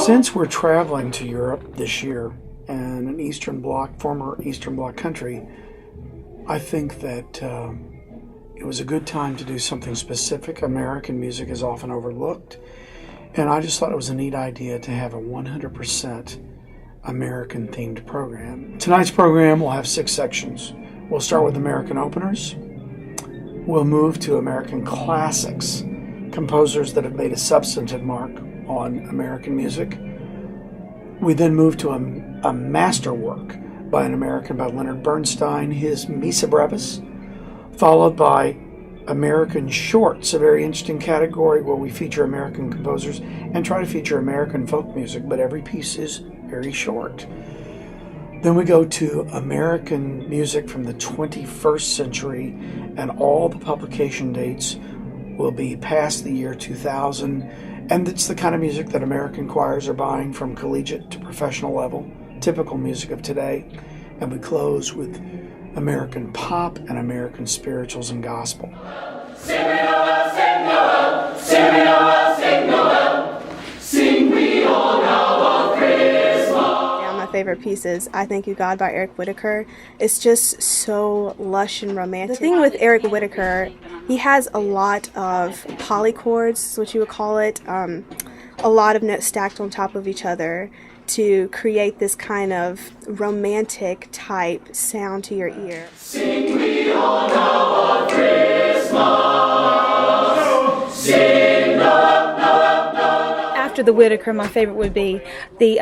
Since we're traveling to Europe this year and former Eastern Bloc country, I think that it was a good time to do something specific. American music is often overlooked, and I just thought it was a neat idea to have a 100% American-themed program. Tonight's program will have 6 sections. We'll start with American openers. We'll move to American classics, composers that have made a substantive mark on American music. We then move to a masterwork by an American, by Leonard Bernstein, his Missa Brevis, followed by American shorts, a very interesting category where we feature American composers and try to feature American folk music, but every piece is very short. Then we go to American music from the 21st century, and all the publication dates will be past the year 2000, and it's the kind of music that American choirs are buying from collegiate to professional level, typical music of today. And we close with American pop and American spirituals and gospel. Sing we Noel, sing Noel, sing we Noel, sing Noel, sing we all now of Christmas. My favorite piece is I Thank You God by Eric Whitacre. It's just so lush and romantic. The thing with Eric Whitacre, he has a lot of polychords, is what you would call it, a lot of notes stacked on top of each other to create this kind of romantic type sound to your ear. Sing we all now of Christmas. Sing Noel, Noel, Noel. After the Whitacre, my favorite would be the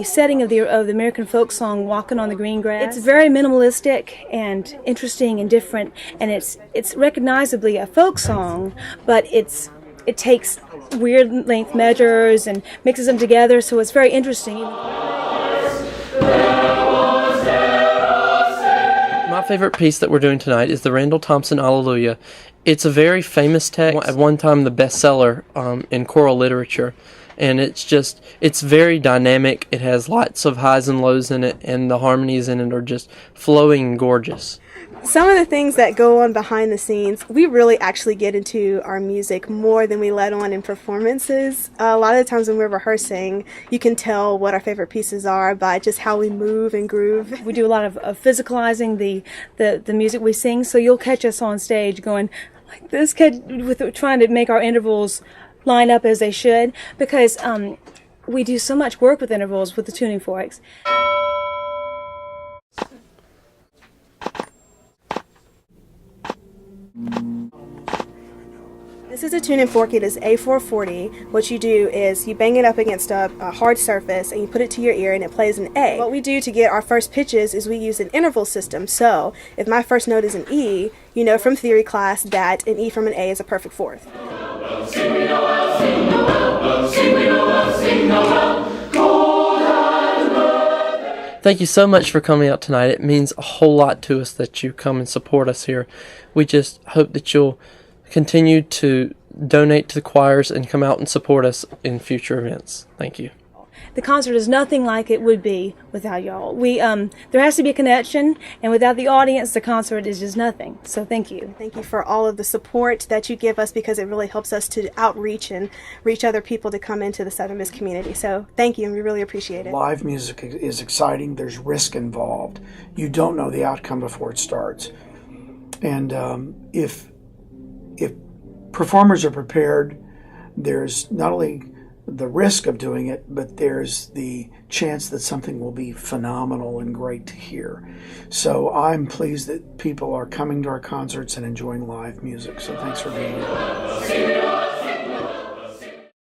setting of the American folk song "Walking on the Green Grass." It's very minimalistic and interesting and different, and it's recognizably a folk song, but it takes weird length measures and mixes them together, so it's very interesting. My favorite piece that we're doing tonight is the Randall Thompson Alleluia. It's a very famous text, at one time the bestseller in choral literature, and it's very dynamic. It has lots of highs and lows in it, and the harmonies in it are just flowing and gorgeous. Some of the things that go on behind the scenes, we really actually get into our music more than we let on in performances. A lot of the times when we're rehearsing, you can tell what our favorite pieces are by just how we move and groove. We do a lot of physicalizing the music we sing, so you'll catch us on stage going like this, trying to make our intervals line up as they should, because we do so much work with intervals with the tuning forks. This is a tuning fork. It is A440. What you do is you bang it up against a hard surface and you put it to your ear and it plays an A. What we do to get our first pitches is we use an interval system. So if my first note is an E, you know from theory class that an E from an A is a perfect fourth. Sing we Noel, sing Noel, sing we Noel, sing Noel, gold and myrrh. Thank you so much for coming out tonight. It means a whole lot to us that you come and support us here. We just hope that you'll continue to donate to the choirs and come out and support us in future events. Thank you. The concert is nothing like it would be without y'all. There has to be a connection, and without the audience, the concert is just nothing. So thank you. Thank you for all of the support that you give us, because it really helps us to outreach and reach other people to come into the Southern Miss community. So thank you, and we really appreciate it. Live music is exciting. There's risk involved. You don't know the outcome before it starts. And if performers are prepared, there's not only the risk of doing it, but there's the chance that something will be phenomenal and great to hear. So I'm pleased that people are coming to our concerts and enjoying live music. So thanks for being here.